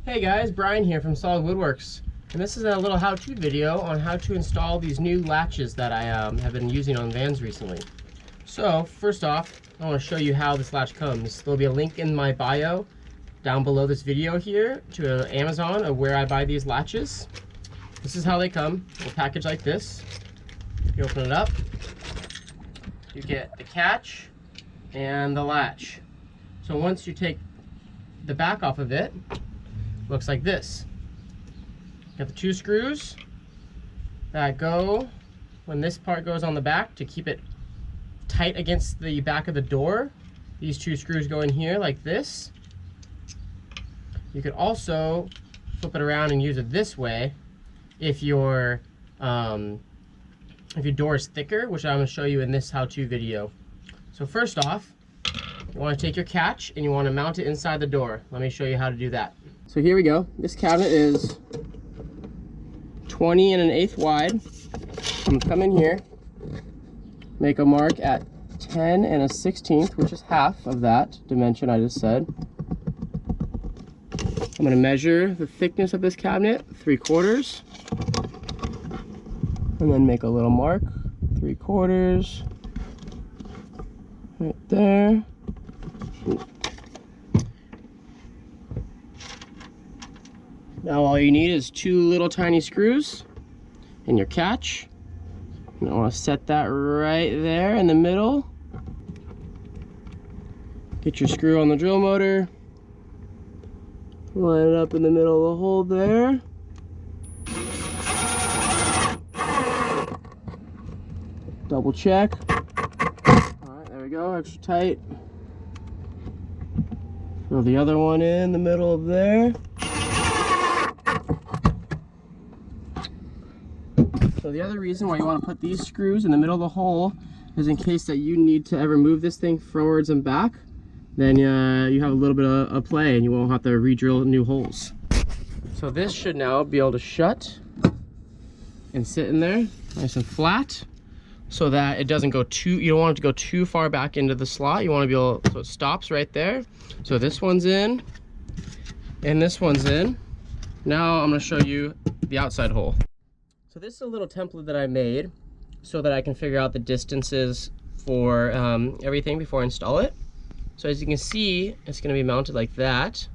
Hey guys, Brian here from Solid Woodworks, and this is a little how-to video on how to install these new latches that I have been using on vans recently. So first off, I want to show you how this latch comes. There'll be a link in my bio down below this video here to Amazon of where I buy these latches. This is how they come, a package like this. You open it up, you get the catch and the latch. So once you take the back off of it, looks like this. You got the two screws that go when this part goes on the back to keep it tight against the back of the door. These two screws go in here like this. You could also flip it around and use it this way if your door is thicker, which I'm going to show you in this how-to video. So first off, you want to take your catch and you want to mount it inside the door. Let me show you how to do that. So here we go. This cabinet is 20 1/8 wide. I'm going to come in here, make a mark at 10 1/16, which is half of that dimension I just said. I'm going to measure the thickness of this cabinet, 3/4, and then make a little mark, 3/4, right there. Now all you need is two little tiny screws and your catch. And I want to set that right there in the middle. Get your screw on the drill motor. Line it up in the middle of the hole there. Double check. Alright, there we go, extra tight. Throw the other one in the middle of there. So the other reason why you want to put these screws in the middle of the hole is in case that you need to ever move this thing forwards and back, then you have a little bit of play and you won't have to re-drill new holes. So this should now be able to shut and sit in there nice and flat so that it doesn't go you don't want it to go too far back into the slot. You want to be able, so it stops right there. So this one's in and this one's in. Now I'm going to show you the outside hole. So this is a little template that I made so that I can figure out the distances for everything before I install it. So as you can see, it's going to be mounted like that.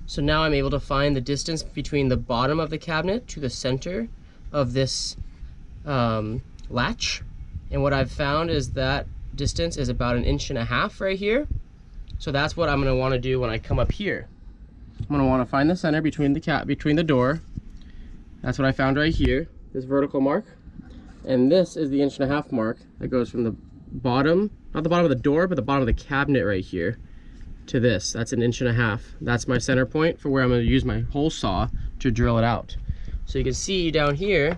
So now I'm able to find the distance between the bottom of the cabinet to the center of this latch. And what I've found is that distance is about 1.5 inches right here. So that's what I'm going to want to do when I come up here. I'm going to want to find the center between the door. That's what I found right here, this vertical mark. And this is the 1.5 inch mark that goes from the bottom, not the bottom of the door, but the bottom of the cabinet right here to this. That's 1.5 inches. That's my center point for where I'm going to use my hole saw to drill it out. So you can see down here,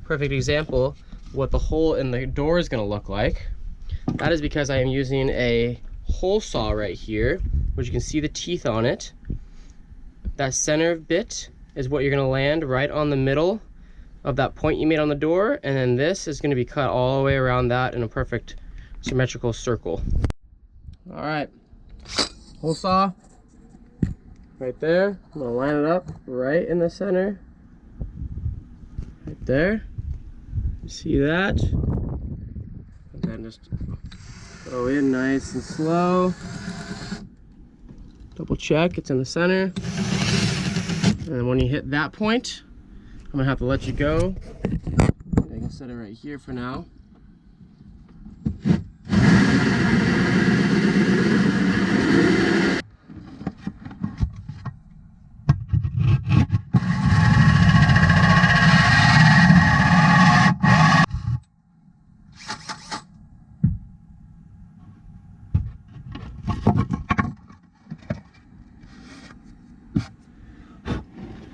perfect example, what the hole in the door is going to look like. That is because I am using a hole saw right here, which you can see the teeth on it. That center bit is what you're going to land right on the middle of that point you made on the door, and then this is going to be cut all the way around that in a perfect symmetrical circle. All right, hole saw right there. I'm going to line it up right in the center, right there. You see that? And then just go in nice and slow. Double check it's in the center. And when you hit that point, I'm gonna have to let you go. I can set it right here for now.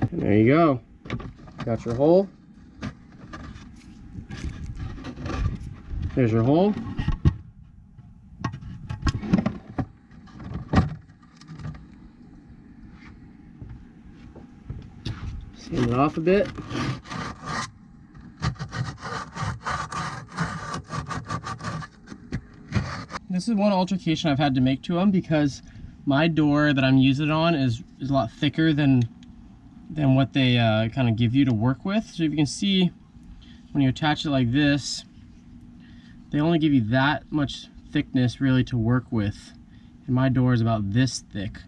And there you go. Got your hole. There's your hole. Sand it off a bit. This is one altercation I've had to make to them because My door that I'm using it on is a lot thicker than what they kind of give you to work with. So if you can see, when you attach it like this, they only give you that much thickness really to work with. And my door is about this thick.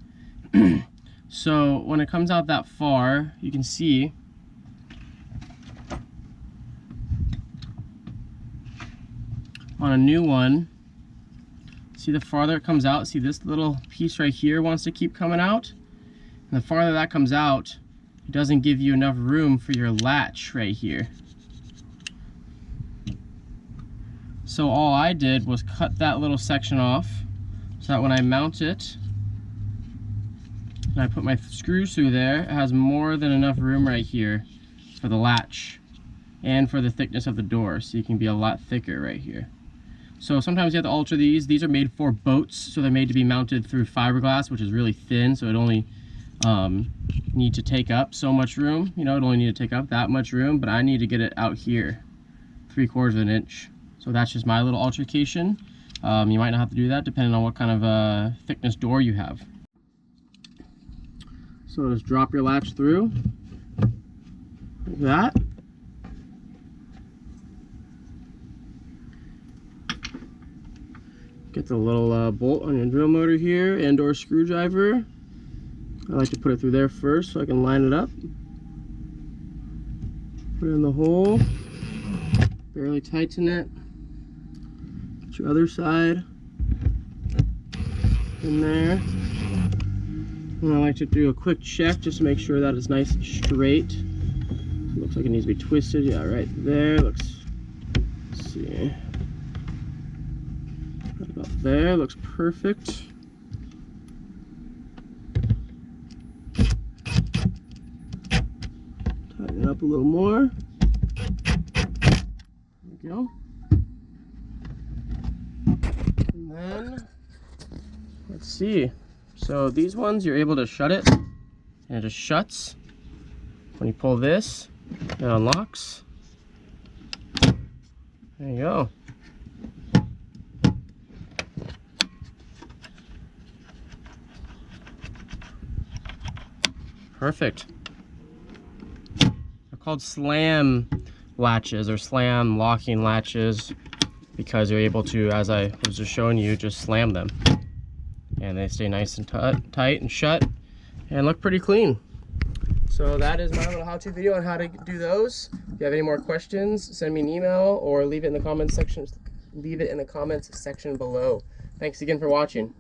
So when it comes out that far, you can see on a new one, see the farther it comes out, see this little piece right here wants to keep coming out. And the farther that comes out, it doesn't give you enough room for your latch right here. So all I did was cut that little section off so that when I mount it and I put my screws through there, it has more than enough room right here for the latch and for the thickness of the door, so you can be a lot thicker right here. So sometimes you have to alter these. These are made for boats, so they're made to be mounted through fiberglass, which is really thin, so it only need to take up so much room. You know, it only need to take up that much room, but I need to get it out here 3/4 of an inch. So that's just my little altercation. You might not have to do that depending on what kind of thickness door you have. So just drop your latch through like that. Get the little bolt on your drill motor here and or screwdriver. I like to put it through there first so I can line it up. Put it in the hole, barely tighten it. Get your other side in there. And I like to do a quick check just to make sure that it's nice and straight. It looks like it needs to be twisted. Yeah, right there. Let's see. Right about there. Looks perfect. Tighten it up a little more. There we go. And then, let's see. So these ones, you're able to shut it, and it just shuts. When you pull this, it unlocks. There you go. Perfect. They're called slam latches or slam locking latches because you're able to, as I was just showing you, just slam them. And they stay nice and tight and shut and look pretty clean. So that is my little how-to video on how to do those. If you have any more questions, send me an email or leave it in the comments section. Leave it in the comments section below. Thanks again for watching.